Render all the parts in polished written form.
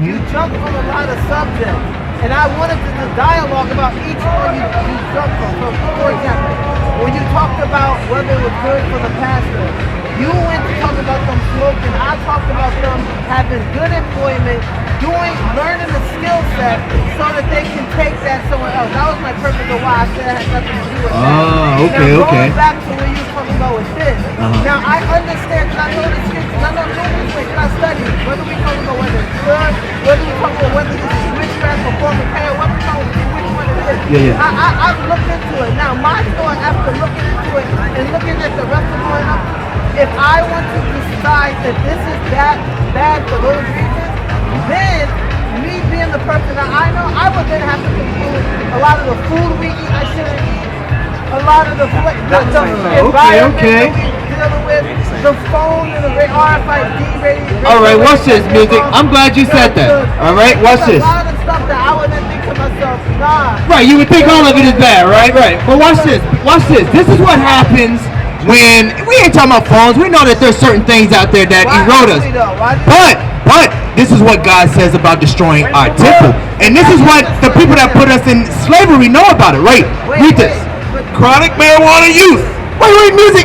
you jumped from a lot of subjects, and I wanted to dialogue about each one you jumped from. So, for example, when you talked about whether it was good for the pastor, you went to talk about them smoking. I talked about them having good employment, learning the skill set so that they can take that somewhere else. That was my purpose of why I said it had nothing to do with that. Okay. Going back to where you were talking about with this. Now, I understand, because I know the scriptures, I know this way, because I study, whether we talk about whether it's good, whether we talk about whether this is witchcraft, performing prayer, whether we talk about which one it is. I've looked into it. Now, my thought after looking into it and looking at the rest of going up, if I want to decide that this is that bad for those reasons, then me being the person that I know, I would then have to conclude a lot of the food we eat, I shouldn't eat. A lot of the environment that we deal with, the phone and the RFID radio. All right, watch this, music. I'm glad you said that. All right, watch this. A lot of stuff that I would then think to myself, nah. Right, you would think all of it is bad, right? But watch this. This is what happens when we ain't talking about phones. We know that there's certain things out there that erode us. But this is what God says about destroying our temple. And this is what the people that put us in slavery know about it, right? Read this. Chronic marijuana use. Wait, music.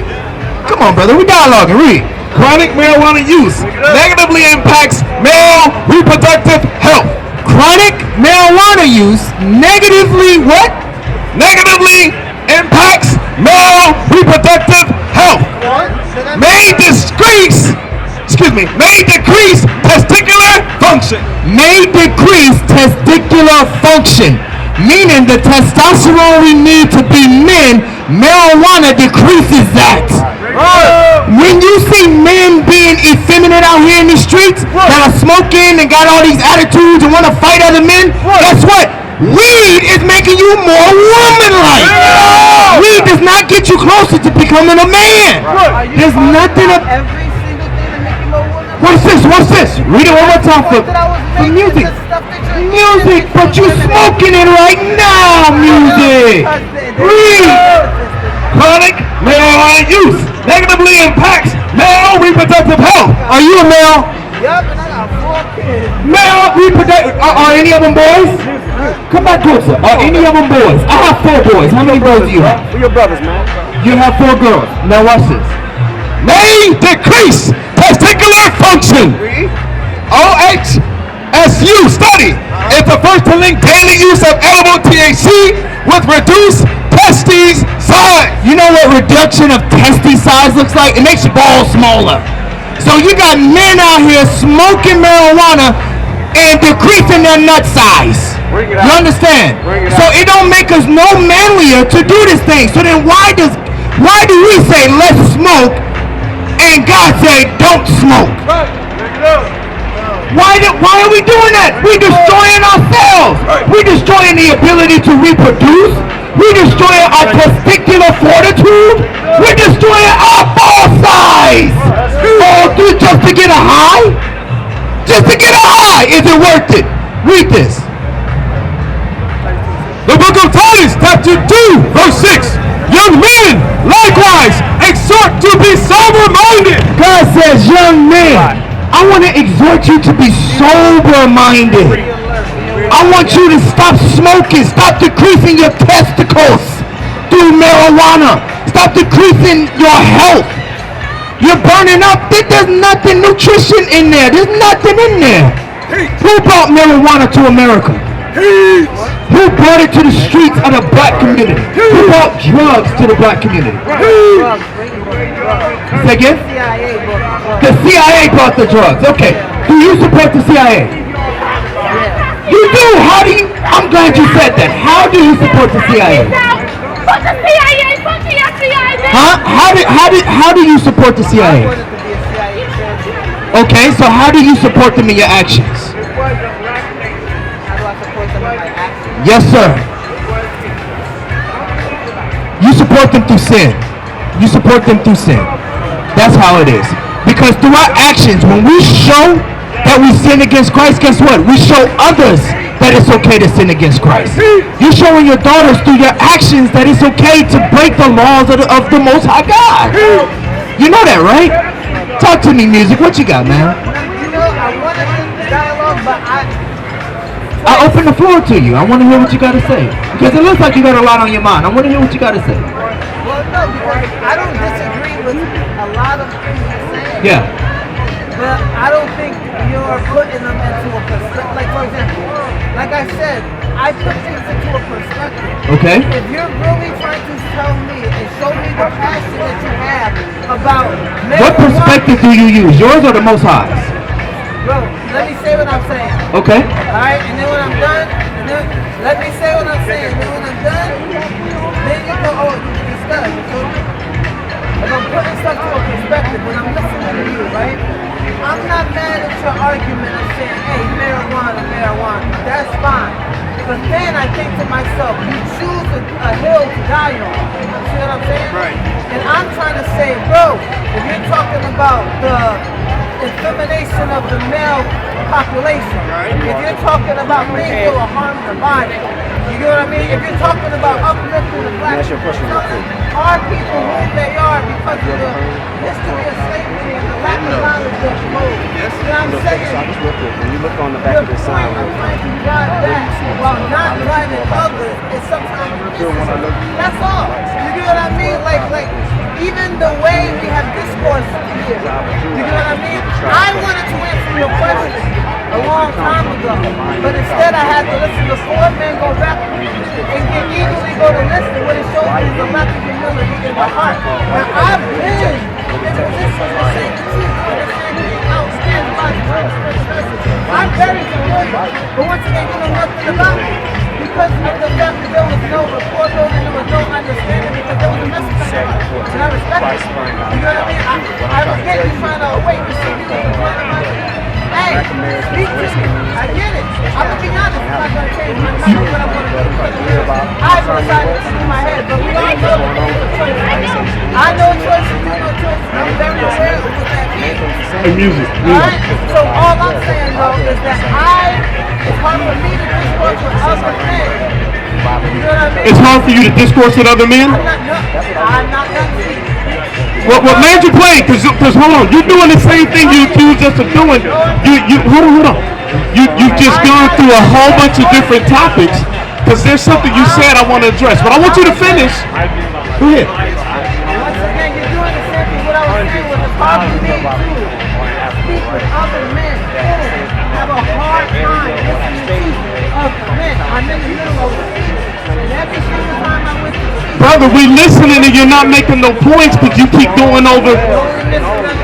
Come on, brother. We dialoguing. Read. Chronic marijuana use negatively impacts male reproductive health. Chronic marijuana use negatively what? Negatively impacts male reproductive health. May decrease testicular function. May decrease testicular function. Meaning the testosterone we need to be men, marijuana decreases that. When you see men being effeminate out here in the streets, that are smoking and got all these attitudes and want to fight other men, guess what? Weed is making you more woman-like. Weed does not get you closer to becoming a man. There's nothing of... What's this? Read it one more time for music. Music, but you smoking it right now, music. Read. Chronic marijuana use negatively impacts male reproductive health. Are you a male? Yup, and I got 4 kids. Male reproductive. Are any of them boys? Come back closer. Are any of them boys? I have 4 boys. How many girls do you have? We're your brothers, man. You have 4 girls. Now watch this. May decrease testicular function. OHSU study is the first to link daily use of edible THC with reduced testes size. You know what reduction of testes size looks like? It makes your balls smaller. So you got men out here smoking marijuana and decreasing their nut size. You understand? So it don't make us no manlier to do this thing. So then why do we say let's smoke and God say don't smoke? Why are we doing that? We're destroying ourselves. We're destroying the ability to reproduce. We're destroying our testicular fortitude. We're destroying our ball size. All just to get a high? Just to get a high. Is it worth it? Read this. The book of Titus, chapter 2, verse 6. Young men, likewise, exhort to be sober-minded. God says, young men, I want to exhort you to be sober-minded. I want you to stop smoking. Stop decreasing your testicles through marijuana. Stop decreasing your health. You're burning up. There's nothing nutrition in there. There's nothing in there. Who brought marijuana to America? Who brought it to the streets of the black community? Who brought drugs to the black community? Say again? The CIA brought the drugs. Okay. Do you support the CIA? You do. How do you? I'm glad you said that. How do you support the CIA? Fuck the CIA. Fuck the FBI. Huh? How do you support the CIA? Okay. So how do you support them in your actions? Yes, sir. You support them through sin. You support them through sin. That's how it is. Because through our actions, when we show that we sin against Christ, guess what? We show others that it's okay to sin against Christ. You're showing your daughters through your actions that it's okay to break the laws of the Most High God. You know that, right? Talk to me, music. What you got, man? You know, I wanted to dialogue, but I open the floor to you. I want to hear what you got to say. Because it looks like you got a lot on your mind. I want to hear what you got to say. Well, no, because I don't disagree with a lot of things you're saying. Yeah. But I don't think you're putting them into a perspective. Like, for example, like I said, I put things into a perspective. Okay. If you're really trying to tell me and show me the passion that you have about marijuana, what perspective do you use? Yours or the Most High's? Bro, let me say what I'm saying. Okay. Alright, and then when I'm done, let me say what I'm saying. Then when I'm done, then you go, oh, you can discuss. So, if I'm putting stuff to a perspective, when I'm listening to you, right? I'm not mad at your argument of saying, hey, marijuana. That's fine. But then I think to myself, you choose a hill to die on. You see what I'm saying? Right. And I'm trying to say, bro, if you're talking about the effemination of the male population, if you're talking about things that will harm the body, you get what I mean? If you're talking about uplifting the black people, are people who they are because of the history of slavery and the lack of knowledge of the move. You know what I'm saying? When you look on the back of the sign, I'm trying to drive that while not driving others is sometimes that's all. You get what I mean? Like even the way we have discourse here. You get what I mean? I wanted to answer your question a long time ago, but instead I had to listen to four men go back and easily go to listen. What it shows me is a lack of humility in my heart. Now I've been in positions to say the truth, outstand by I'm very familiar, but once again, you know nothing about it. Because of the fact that there was no report and there was no understanding because there was a message on it. And I respect it. You know what I mean? I was getting you trying to wait to see you hey, speak to me. I get it. I'm going to be honest. I'm not going to change my mind what I want to do. I've decided to do my head, but we all know that there's a choice. I know choices, you know choices. I'm very aware of what that means. Music. Alright? So all I'm saying though is that it's hard for me to discourse with other men. You know what I mean? It's hard for you to discourse with other men? I'm not done speaking. What made you play? Cause hold on, you're doing the same thing you accused us of doing. Hold on. You've just gone through a whole bunch of different topics. Cause there's something you said I want to address, but I want you to finish. Go ahead. Once again, you're doing the same thing what I was saying with the problem me too. Speak with other men who have a hard time listening to other men. I'm in the middle of it. And every single time I went to speak, brother, we listening and you're not making no points because you keep going over.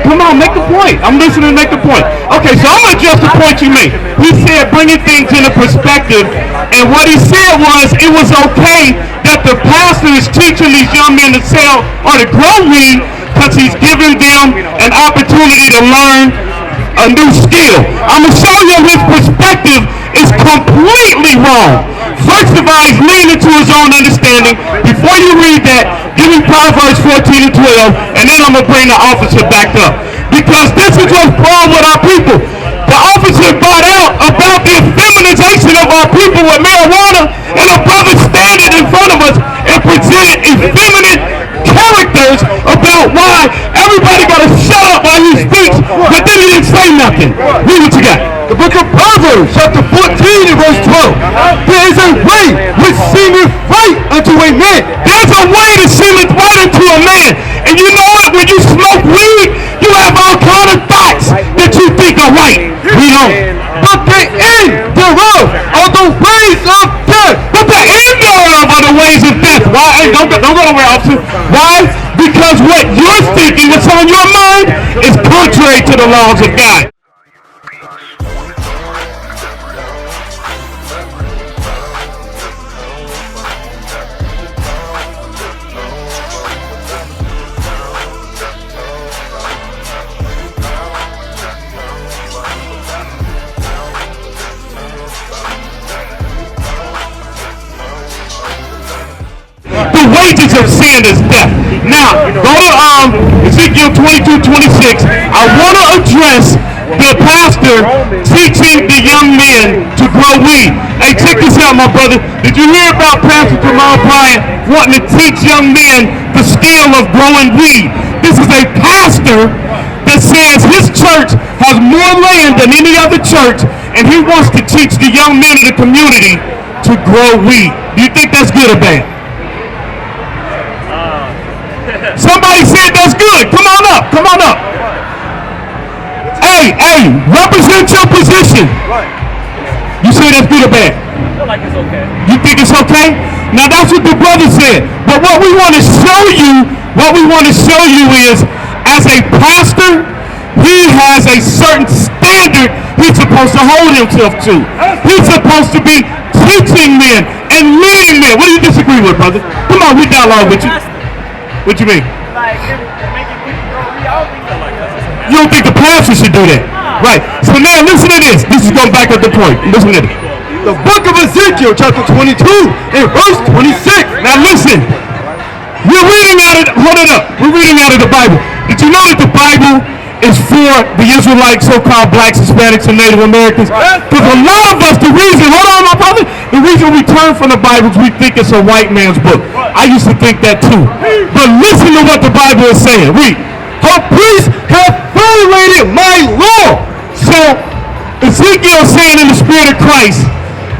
Come on, make the point. I'm listening to make the point. Okay, so I'm going to address the point you made. He said bringing things into perspective, and what he said was it was okay that the pastor is teaching these young men to sell or to grow weed because he's giving them an opportunity to learn a new skill. I'm going to show you his perspective is completely wrong. First of all, he's leaning to his own understanding. Before you read that, give me Proverbs 14 and 12, and then I'm going to bring the officer back up. Because this is what's wrong with our people. The officer brought out about the effeminization of our people with marijuana, and a brother standing in front of us and presented effeminate characters about why everybody got to shut up while he speaks, but then he didn't say nothing. Read what you got. The book of Proverbs, chapter 14 and verse 12. There is a way which seemeth right unto a man. There's a way that seemeth right unto a man. And you know what? When you smoke weed, you have all kind of thoughts that you think are right. We don't. But the end thereof are the ways of death. But the end thereof are the ways of death. Why? Hey, don't go nowhere, officer. Why? Because what you're thinking, what's on your mind, is contrary to the laws of God. The wages of sin is death. Now, go to Ezekiel 22:26. I want to address the pastor teaching the young men to grow weed. Hey, check this out, my brother. Did you hear about Pastor Jamal Bryant wanting to teach young men the skill of growing weed? This is a pastor that says his church has more land than any other church, and he wants to teach the young men of the community to grow weed. Do you think that's good or bad? Somebody said that's good. Come on up. Come on up. Hey, represent your position. You say that's good or bad? I feel like it's okay. You think it's okay? Now that's what the brother said. But what we want to show you is, as a pastor, he has a certain standard he's supposed to hold himself to. He's supposed to be teaching men and leading men. What do you disagree with, brother? Come on, we dialogue with you. What you mean? Like, making people grow weed, I don't think that like that. You don't think the pastor should do that? Right. So now listen to this. This is going back up the point. Listen to this. The book of Ezekiel, chapter 22, and verse 26. Now listen. We're reading out of, hold it up. We're reading out of the Bible. Did you know that the Bible is for the Israelites, so-called blacks, Hispanics, and Native Americans? Because a lot of us, the reason, hold on, my brother, the reason we turn from the Bible is we think it's a white man's book. I used to think that too. But listen to what the Bible is saying. Read. Her priests have violated my law. So Ezekiel saying in the spirit of Christ,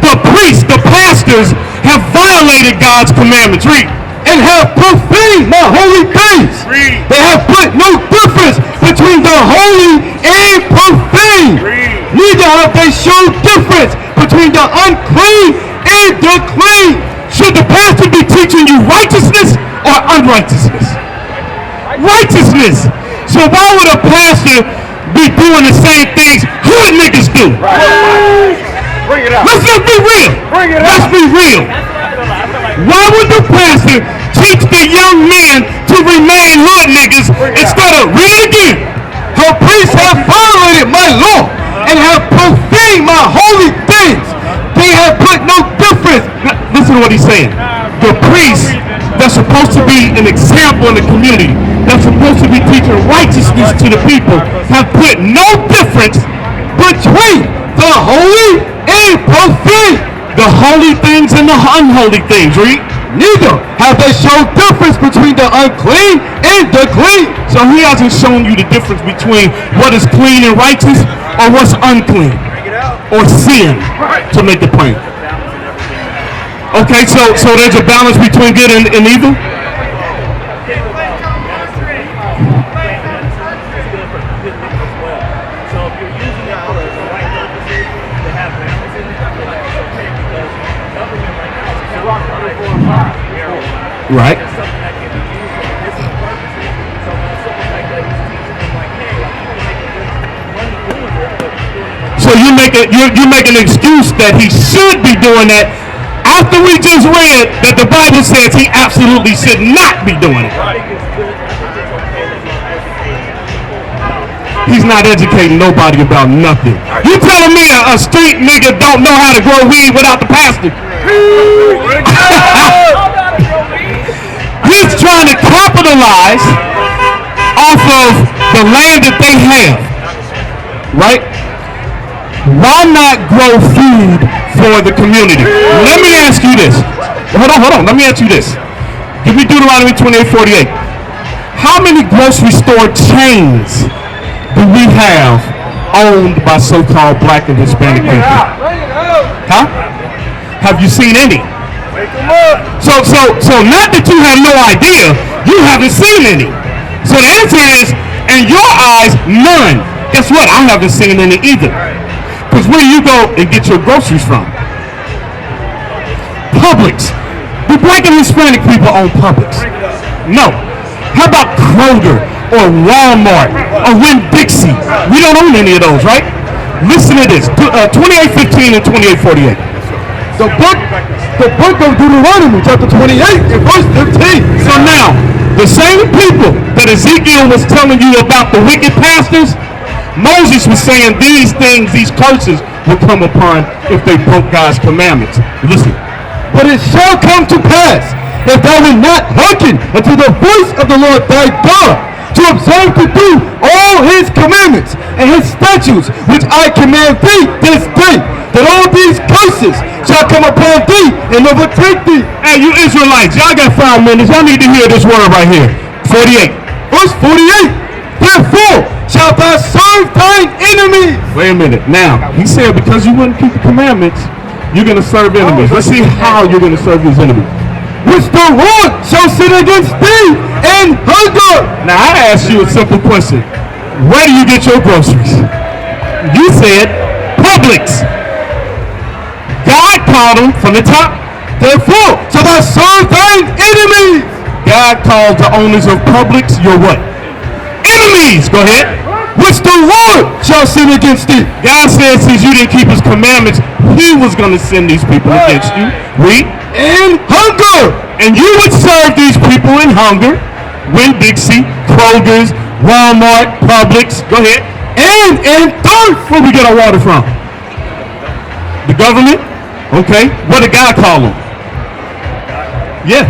the priests, the pastors, have violated God's commandments. Read. And have profaned my holy things. Read. They have put no difference between the holy and profane. Read. Neither have they shown difference between the unclean and the clean. Should the pastor be teaching you righteousness or unrighteousness? Righteousness. So why would a pastor be doing the same things hood niggas do? Right. Bring it up. Let's just be real. Bring it up. Let's be real. Why would the pastor teach the young men to remain hood niggas instead of, read it again, her priests have violated my law and have profaned my holy things. They have put no difference. Now, listen to what he's saying. The priests that's supposed to be an example in the community, that's supposed to be teaching righteousness to the people, have put no difference between the holy and profane. The holy things and the unholy things, read. Neither have they shown difference between the unclean and the clean. So he hasn't shown you the difference between what is clean and righteous or what's unclean or sin, to make the point. Okay, so there's a balance between good and evil? Right. So you make an excuse that he should be doing that after we just read that the Bible says he absolutely should not be doing it. He's not educating nobody about nothing. You telling me a street nigga don't know how to grow weed without the pastor? He's trying to capitalize off of the land that they have, right? Why not grow food for the community? Let me ask you this. Hold on. Let me ask you this. Give me Deuteronomy 28:48. How many grocery store chains do we have owned by so-called black and Hispanic people? Huh? Have you seen any? So not that you have no idea, you haven't seen any. So the answer is, in your eyes, none. Guess what? I haven't seen any either. Because where do you go and get your groceries from? Publix. Do black and Hispanic people own Publix? No. How about Kroger or Walmart or Winn-Dixie? We don't own any of those, right? Listen to this. 28:15 and 28:48. The book of Deuteronomy, chapter 28, and verse 15. So now, the same people that Ezekiel was telling you about the wicked pastors, Moses was saying these things, these curses will come upon if they broke God's commandments. Listen. But it shall come to pass, if thou wilt not hearken unto the voice of the Lord thy God, to observe to do all his commandments and his statutes, which I command thee this day, that all these curses shall come upon thee and overtake thee. Hey, you Israelites, y'all got 5 minutes. Y'all need to hear this word right here. 48. Verse 48. Therefore, shalt thou serve thine enemies. Wait a minute. Now, he said because you wouldn't keep the commandments, you're going to serve enemies. Let's see how you're going to serve these enemies. Which the Lord shall sit against thee in hunger. Now, I ask you a simple question. Where do you get your groceries? You said Publix. God called them from the top. Therefore, shall thou serve thine enemies. God called the owners of Publix your what? Enemies. Go ahead. Which the Lord shall sin against thee. God said since you didn't keep his commandments, he was going to send these people against you. Read. In hunger. And you would serve these people in hunger. Winn-Dixie, Kroger's, Walmart, Publix. Go ahead. And in thirst. Where we get our water from? The government? Okay. What did God call them? Yeah.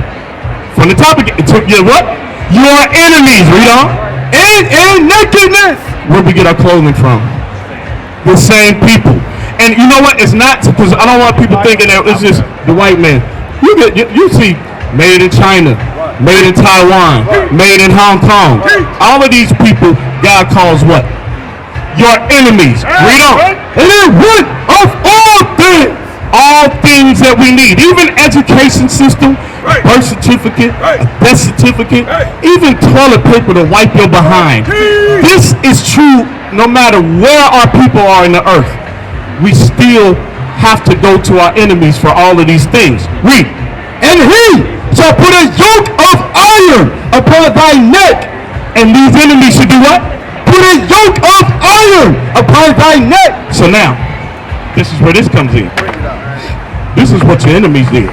From the top again. It took you what? Your enemies. Read on. And in nakedness. Where we get our clothing from? The same people. And you know what? It's not because I don't want people thinking that it's just the white man. You see made in China, made in Taiwan, made in Hong Kong. All of these people God calls what? Your enemies. Read on. And then one of all things that we need, even education system, birth certificate, a death certificate, even toilet paper to wipe your behind. This is true no matter where our people are in the earth. We still have to go to our enemies for all of these things. Read. And he shall put a yoke of iron upon thy neck. And these enemies should do what? Put a yoke of iron upon thy neck. So now, this is where this comes in. This is what your enemies did.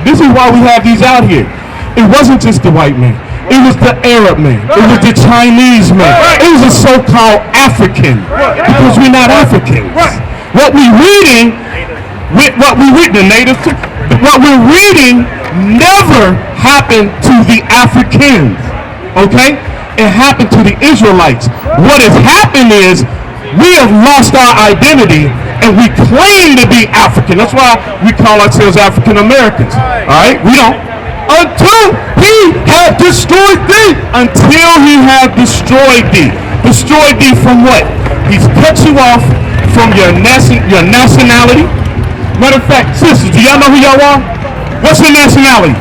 This is why we have these out here. It wasn't just the white man. It was the Arab man. It was the Chinese man. It was a so-called African. Because we're not Africans. What we're reading, what we're reading never happened to the Africans. Okay? It happened to the Israelites. What has happened is we have lost our identity and we claim to be African. That's why we call ourselves African Americans. Alright? We don't. Until he had destroyed thee. Until he had destroyed thee. Destroyed thee from what? He's cut you off from your nationality. Matter of fact, sisters, do y'all know who y'all are? What's your nationality?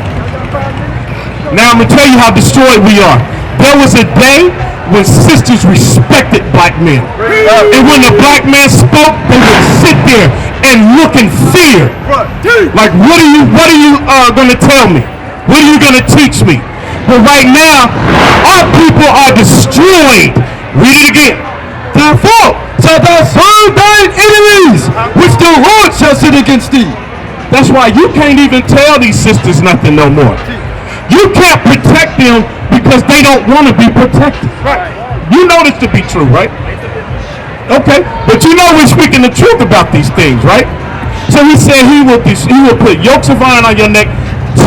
Now I'm going to tell you how destroyed we are. There was a day when sisters respected black men. And when the black man spoke, they would sit there and look in fear. Like, what are you going to tell me? What are you going to teach me? But right now, our people are destroyed. Read it again. Therefore, shalt thou serve thine enemies, which the Lord shall sit against thee. That's why you can't even tell these sisters nothing no more. You can't protect them because they don't want to be protected. You know this to be true, right? Okay, but you know we're speaking the truth about these things, right? So he said he will put yokes of iron on your neck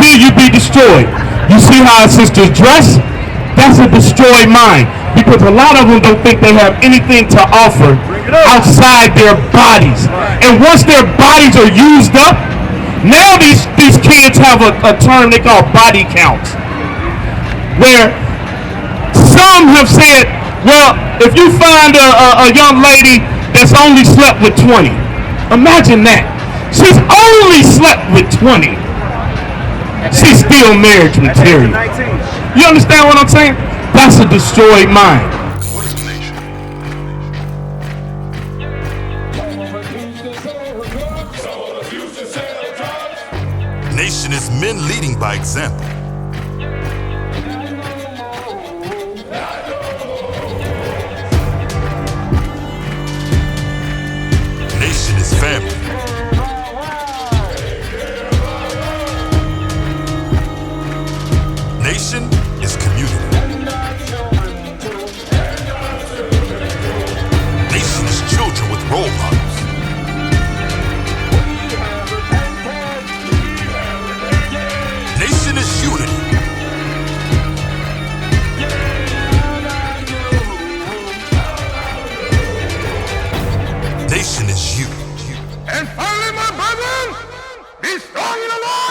till you be destroyed. You see how our sisters dress? That's a destroyed mind. Because a lot of them don't think they have anything to offer outside their bodies. And once their bodies are used up, now these kids have a term they call body count. Where some have said, well, if you find a young lady that's only slept with 20, imagine that. She's only slept with 20. She's still marriage material. You understand what I'm saying? That's a destroyed mind. What is a nation? Nation is men leading by example. Nation is family. Nation is community. Nation is children with role models. Nation is unity. Nation is you. And finally, my brethren, be strong in the Lord